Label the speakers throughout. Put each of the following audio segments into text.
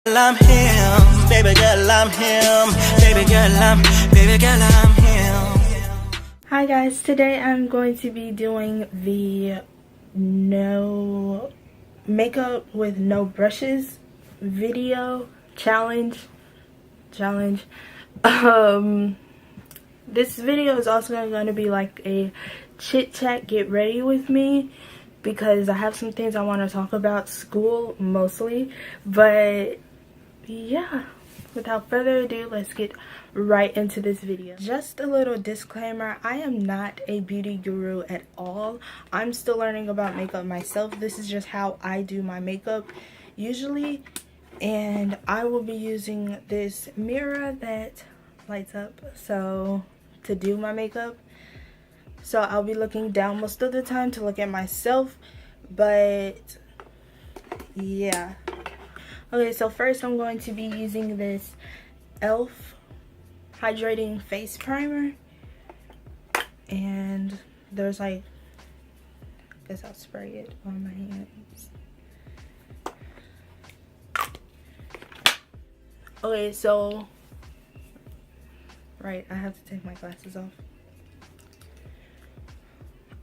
Speaker 1: I'm him, baby girl, I'm him, baby girl, I'm him.
Speaker 2: Hi guys, today I'm going to be doing the no makeup with no brushes video challenge. This video is also going to be like a chit chat, get ready with me, because I have some things I want to talk about, school mostly. But yeah, without further ado, let's get right into this video. Just a little disclaimer, I am not a beauty guru at all. I'm still learning about makeup myself. This is just how I do my makeup usually, and I will be using this mirror that lights up so to do my makeup. So I'll be looking down most of the time to look at myself, but yeah. Okay, so first I'm going to be using this e.l.f. hydrating face primer, and there's like, I guess I'll spray it on my hands. Okay, so right, I have to take my glasses off.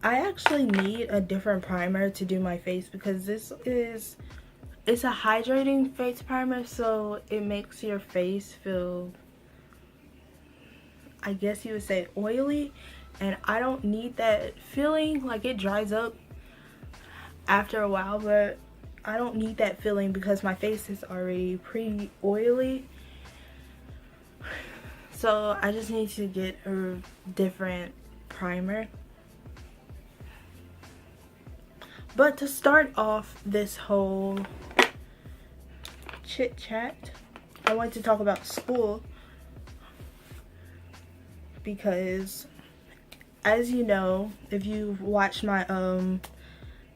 Speaker 2: I actually need a different primer to do my face because it's a hydrating face primer, so it makes your face feel, I guess you would say, oily, and I don't need that feeling. Like, it dries up after a while, but I don't need that feeling because my face is already pretty oily. So I just need to get a different primer. But to start off this whole chit chat, I want to talk about school, because as you know, if you watched my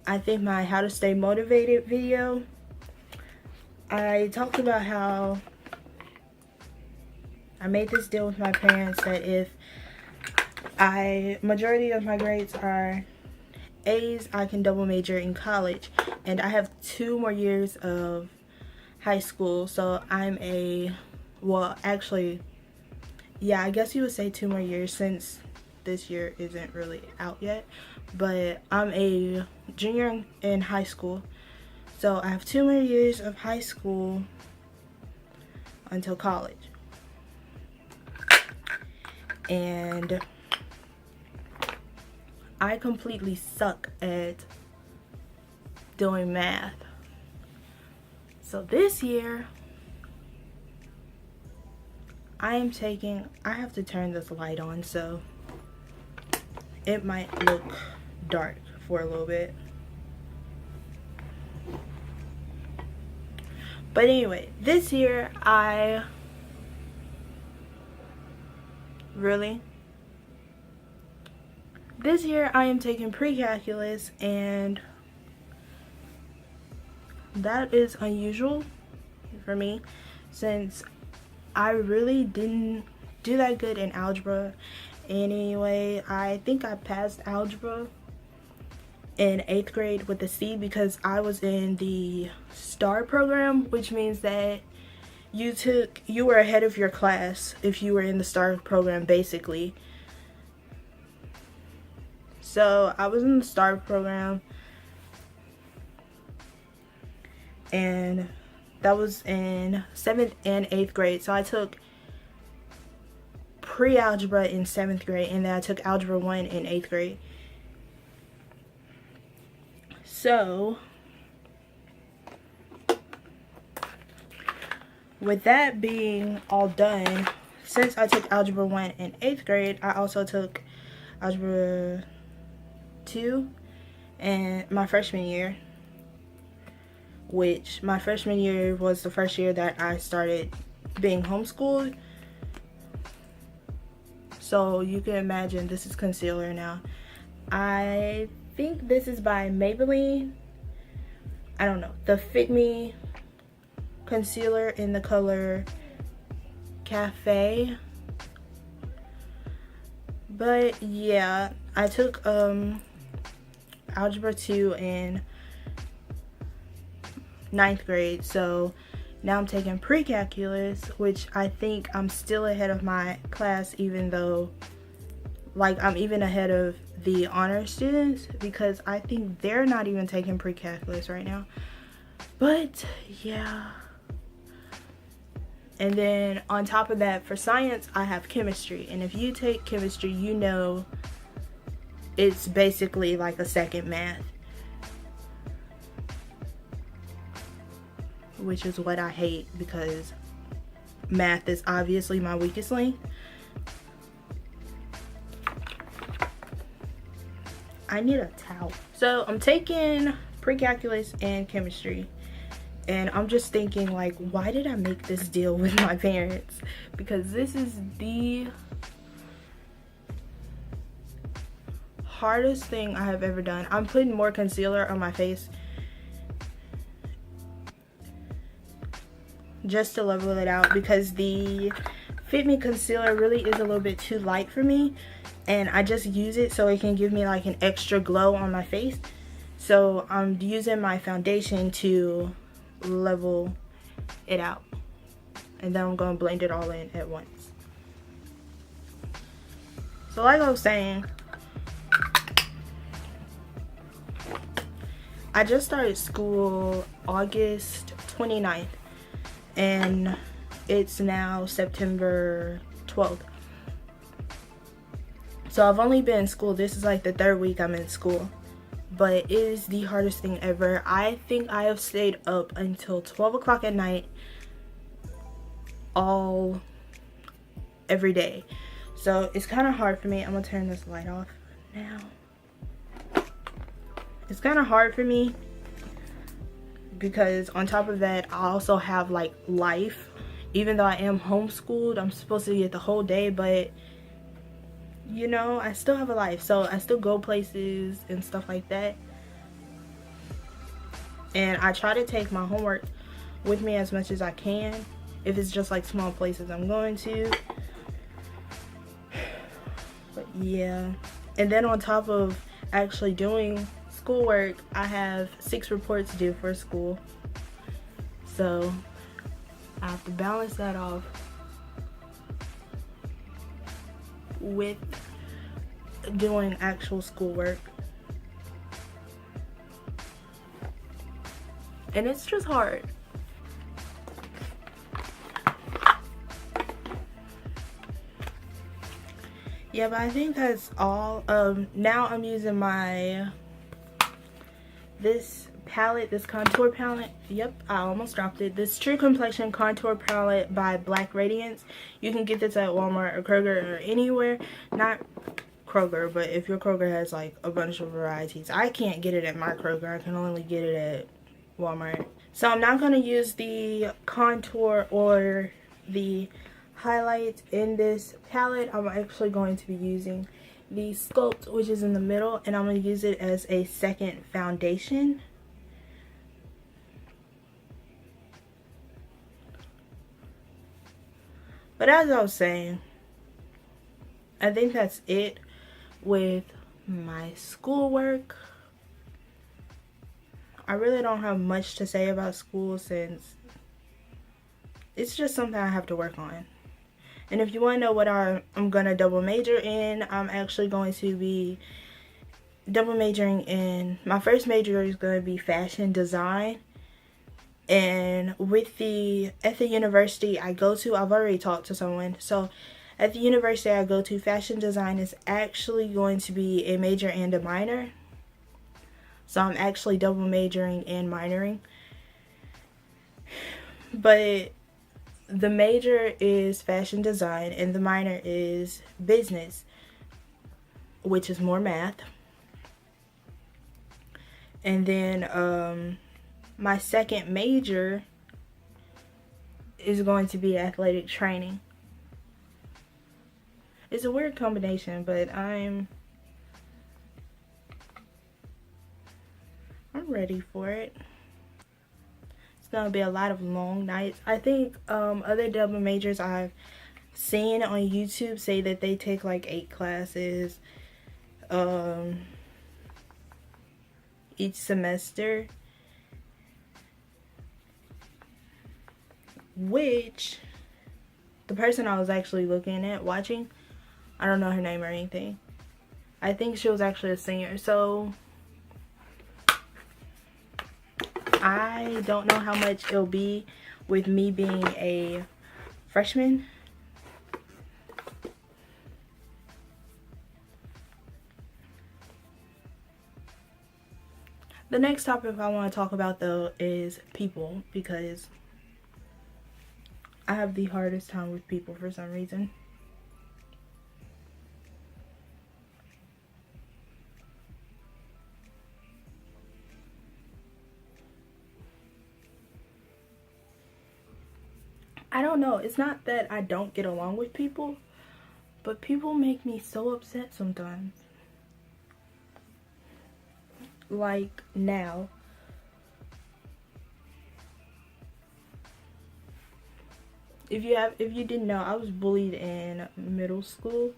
Speaker 2: I think my how to stay motivated video, I talked about how I made this deal with my parents that if majority of my grades are A's, I can double major in college, and I have 2 more years of high school, so I'm well, actually, yeah, I guess you would say 2 more years since this year isn't really out yet, but I'm a junior in high school, so I have 2 more years of high school until college. And I completely suck at doing math. So this year, I have to turn this light on, so it might look dark for a little bit. But anyway, this year I am taking pre-calculus, and that is unusual for me since I really didn't do that good in algebra anyway. I think I passed algebra in 8th grade with a C because I was in the STAR program, which means that you were ahead of your class if you were in the STAR program, basically. So I was in the STAR program, and that was in 7th and 8th grade. So I took pre-algebra in 7th grade, and then I took algebra 1 in 8th grade. So with that being all done, since I took algebra 1 in 8th grade, I also took algebra 2 and my freshman year, which my freshman year was the first year that I started being homeschooled. So you can imagine, this is concealer now. I think this is by Maybelline. I don't know, the Fit Me concealer in the color Cafe. But yeah, I took algebra 2 in 9th grade, so Now I'm taking pre-calculus, which I think I'm still ahead of my class, even though, like, I'm even ahead of the honor students, because I think they're not even taking pre-calculus right now. But yeah. And then on top of that, for science, I have chemistry. And if you take chemistry, you know it's basically like a second math, which is what I hate, because math is obviously my weakest link. I need a towel. So I'm taking pre-calculus and chemistry, and I'm just thinking, like, why did I make this deal with my parents? Because this is the hardest thing I have ever done. I'm putting more concealer on my face just to level it out, because the Fit Me concealer really is a little bit too light for me, and I just use it so it can give me like an extra glow on my face. So I'm using my foundation to level it out, and then I'm going to blend it all in at once. So like I was saying, I just started school August 29th, and it's now September 12th. So I've only been in school, this is like the 3rd week I'm in school, but it is the hardest thing ever. I think I have stayed up until 12 o'clock at night every day. So it's kind of hard for me. I'm gonna turn this light off now. It's kind of hard for me because on top of that, I also have like life. Even though I am homeschooled, I'm supposed to get the whole day, but you know, I still have a life. So I still go places and stuff like that. And I try to take my homework with me as much as I can. If it's just like small places I'm going to. But yeah. And then on top of actually doing schoolwork, I have 6 reports due for school. So I have to balance that off with doing actual schoolwork. And it's just hard. Yeah, but I think that's all. Now I'm using this palette, this contour palette. Yep, I almost dropped it. This True Complexion contour palette by Black Radiance. You can get this at Walmart or Kroger or anywhere. Not Kroger, but if your Kroger has like a bunch of varieties. I can't get it at my Kroger. I can only get it at Walmart. So I'm not going to use the contour or the highlights in this palette. I'm actually going to be using the Sculpt, which is in the middle, and I'm going to use it as a second foundation. But as I was saying, I think that's it with my schoolwork. I really don't have much to say about school since it's just something I have to work on. And if you want to know what I'm going to double major in, I'm actually going to be double majoring in, my first major is going to be fashion design. And at the university I go to, I've already talked to someone. So at the university I go to, fashion design is actually going to be a major and a minor. So I'm actually double majoring and minoring. But the major is fashion design and the minor is business, which is more math. And then my second major is going to be athletic training. It's a weird combination, but I'm ready for it. It's gonna be a lot of long nights. I think other double majors I've seen on YouTube say that they take like 8 classes each semester. which the person I was actually watching, I don't know her name or anything. I think she was actually a senior, so I don't know how much it'll be with me being a freshman. The next topic I want to talk about though is people, because I have the hardest time with people for some reason. I don't know, it's not that I don't get along with people, but people make me so upset sometimes. Like now. If you didn't know, I was bullied in middle school.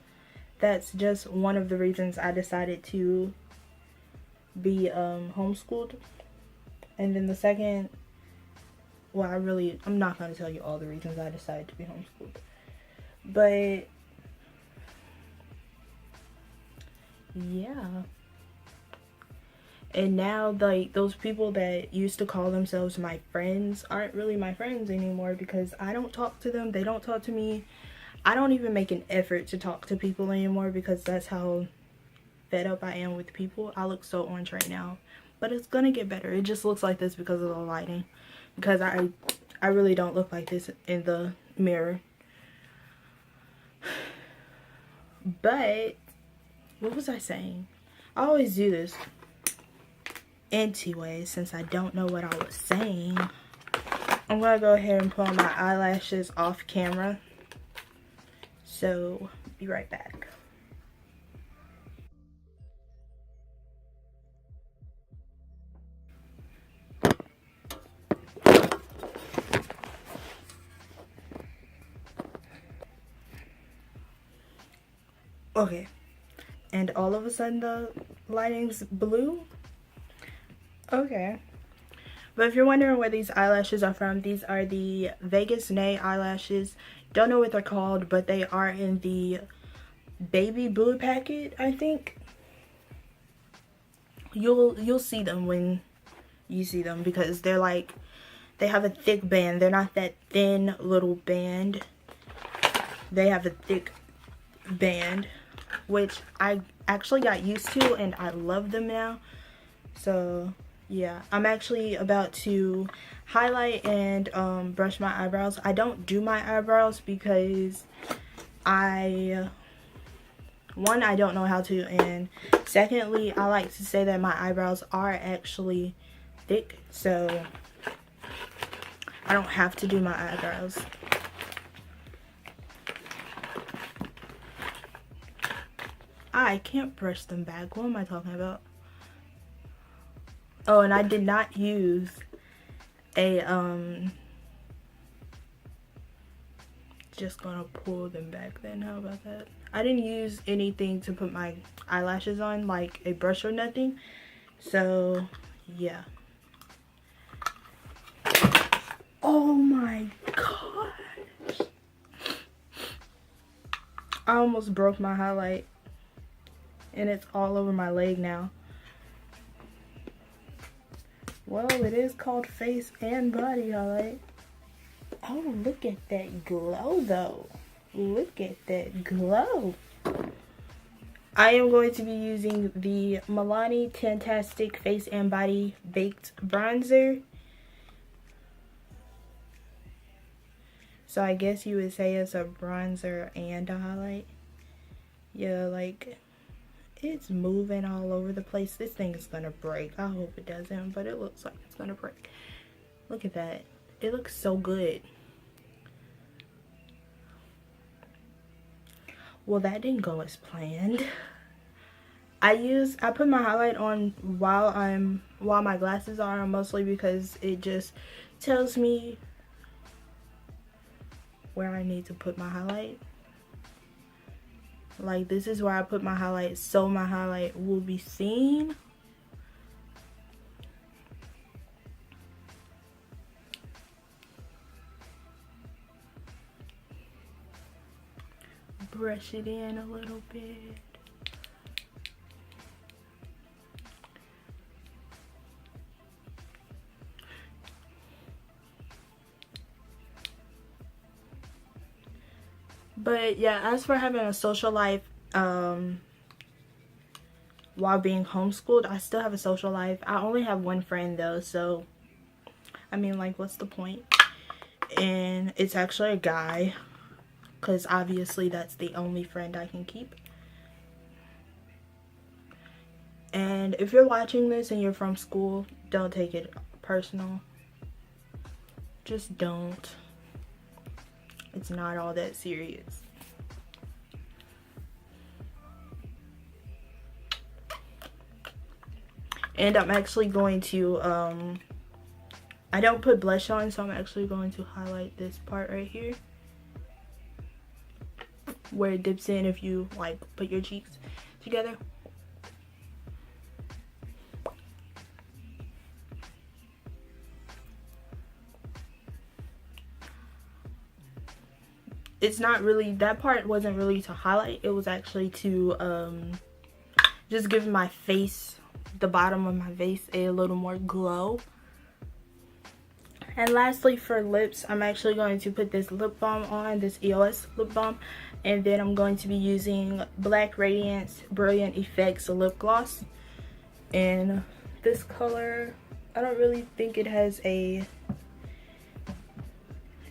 Speaker 2: That's just one of the reasons I decided to be homeschooled. And then the second, well, I'm not going to tell you all the reasons I decided to be homeschooled. But yeah. And now, like, those people that used to call themselves my friends aren't really my friends anymore, because I don't talk to them, they don't talk to me. I don't even make an effort to talk to people anymore, because that's how fed up I am with people. I look so orange right now, but it's gonna get better. It just looks like this because of the lighting, because I really don't look like this in the mirror. But what was I saying? I always do this. Anyway, since I don't know what I was saying, I'm gonna go ahead and pull my eyelashes off camera. So, be right back. Okay, and all of a sudden the lighting's blue. Okay, but if you're wondering where these eyelashes are from, these are the Vegas Nay eyelashes. Don't know what they're called, but they are in the baby blue packet, I think. You'll see them when you see them, because they're like, they have a thick band. They're not that thin little band. They have a thick band, which I actually got used to, and I love them now. So yeah, I'm actually about to highlight and brush my eyebrows. I don't do my eyebrows because I don't know how to, and secondly, I like to say that my eyebrows are actually thick, so I don't have to do my eyebrows. I can't brush them back. What am I talking about? Oh, and I did not use a just gonna pull them back then. How about that? I didn't use anything to put my eyelashes on, like a brush or nothing. So yeah. Oh my gosh, I almost broke my highlight, and it's all over my leg now. Well, it is called face and body highlight. Oh, look at that glow though. Look at that glow. I am going to be using the Milani Tantastic Face and Body Baked Bronzer. So I guess you would say it's a bronzer and a highlight. Yeah, like, it's moving all over the place. This thing is gonna break. I hope it doesn't, but it looks like it's gonna break. Look at that. It looks so good. Well, that didn't go as planned. I put my highlight on while my glasses are on, mostly because it just tells me where I need to put my highlight. Like, this is where I put my highlight, so my highlight will be seen. brush it in a little bit. But yeah, as for having a social life while being homeschooled, I still have a social life. I only have one friend though, so I mean, like, what's the point? And it's actually a guy, because obviously that's the only friend I can keep. And if you're watching this and you're from school, don't take it personal. Just don't. It's not all that serious. And I'm actually going to, I don't put blush on, so I'm actually going to highlight this part right here, where it dips in if you, like, put your cheeks together. It's not really, that part wasn't really to highlight, it was actually to just give my face, the bottom of my face, a little more glow. And lastly, for lips, I'm actually going to put this lip balm on, this EOS lip balm, and then I'm going to be using Black Radiance Brilliant Effects lip gloss in this color. I don't really think it has a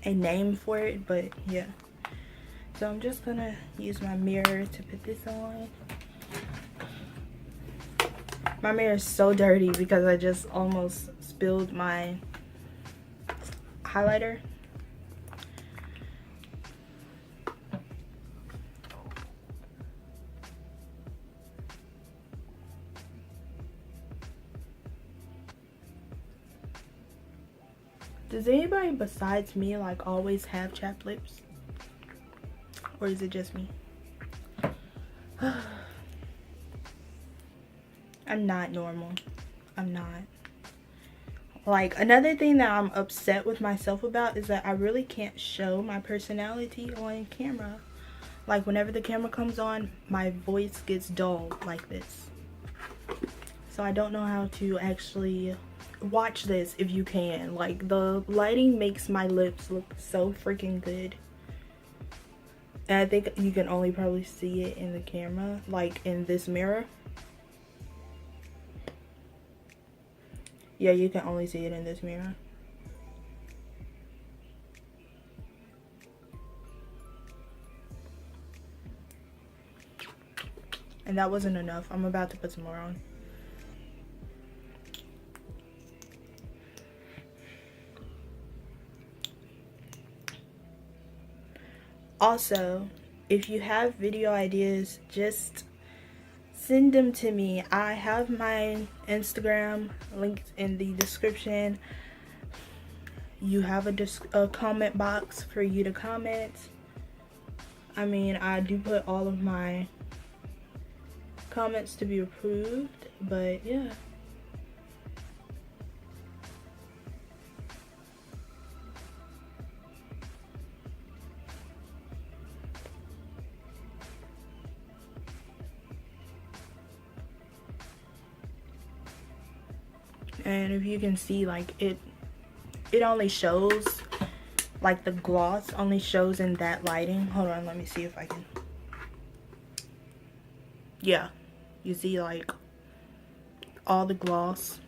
Speaker 2: name for it, but yeah. So I'm just gonna use my mirror to put this on. My mirror is so dirty because I just almost spilled my highlighter. Does anybody besides me like always have chapped lips? Or is it just me? I'm not normal. I'm not. Like, another thing that I'm upset with myself about is that I really can't show my personality on camera. Like, whenever the camera comes on, my voice gets dull like this. So I don't know how to actually watch this if you can. Like, the lighting makes my lips look so freaking good. And I think you can only probably see it in the camera, like in this mirror. Yeah, you can only see it in this mirror. And that wasn't enough. I'm about to put some more on. Also, if you have video ideas, just send them to me. I have my Instagram linked in the description. You have a comment box for you to comment. I mean, I do put all of my comments to be approved, but yeah. And if you can see, like, it only shows, like, the gloss only shows in that lighting. Hold on, let me see if I can. Yeah, you see, like, all the gloss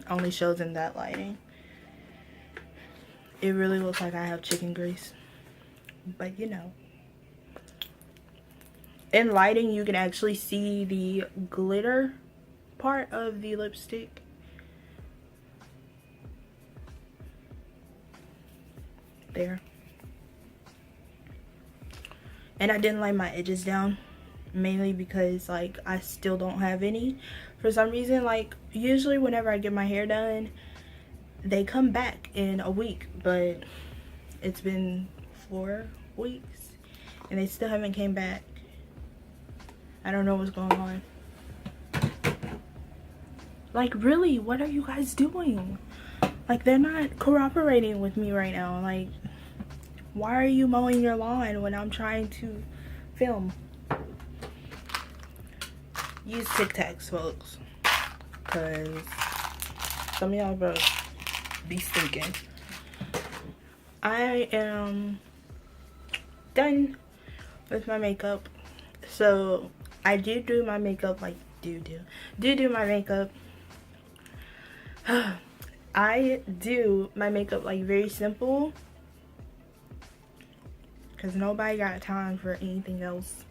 Speaker 2: only shows in that lighting. It really looks like I have chicken grease, but you know. In lighting, you can actually see the glitter part of the lipstick. There. And I didn't lay my edges down, mainly because, like, I still don't have any for some reason. Like, usually whenever I get my hair done, they come back in a week, but it's been 4 weeks and they still haven't came back. I don't know what's going on. Like, really, what are you guys doing? Like, they're not cooperating with me right now. Like, why are you mowing your lawn when I'm trying to film. Use Tic Tacs, folks, because some of y'all bro be stinking. I am done with my makeup. So I do my makeup, like do my makeup. I do my makeup like very simple, because nobody got time for anything else,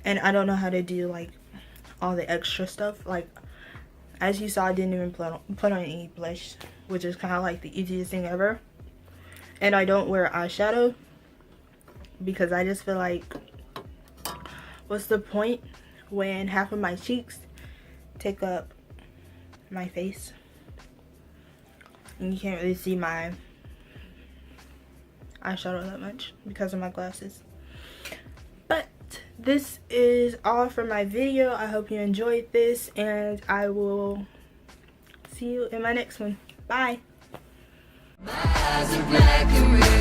Speaker 2: and I don't know how to do like all the extra stuff. Like, as you saw, I didn't even put on any blush, which is kind of like the easiest thing ever. And I don't wear eyeshadow because I just feel like, what's the point when half of my cheeks take up my face and you can't really see my eyeshadow that much because of my glasses. But this is all for my video. I hope you enjoyed this, and I will see you in my next one. Bye.
Speaker 3: My eyes are black and red.